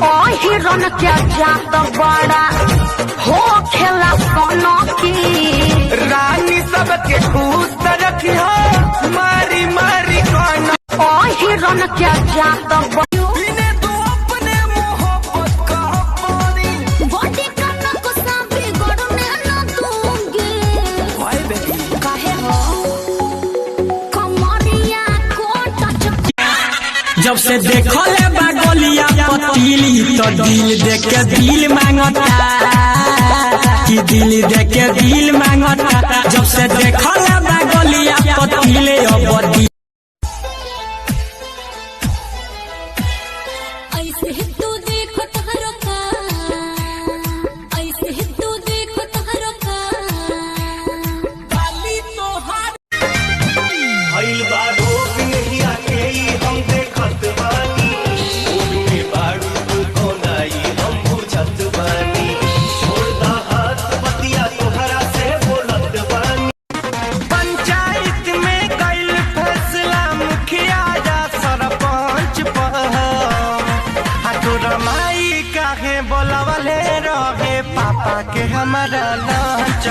हिरन क्या जात बड़ा हो खेला सोनो की रानी सबके खुश रखी हो मारी मारी कौन हिरन क्या जात बड़ा जब से देखले बागोलिया पतीली तो दिल देख के दिल मांगता कि दिल देख के दिल मांगता जब से देखले बागोलिया पतीली अब ऐसे तू देखो तहरो का ऐसे तू देखो तहरो का बाली तो हाथ भइल बा रोग नहीं आके हम देखत बानी में बाड़ू तू कोनाई हम बुझत बानी छोड़दा हाथ बतिया तोहरा से बोलत बानी पंचायत में गइल फैसला मुखिया या सरपंच पर तोरा माई काहे बोलवले रहे पापा के हमारा लंच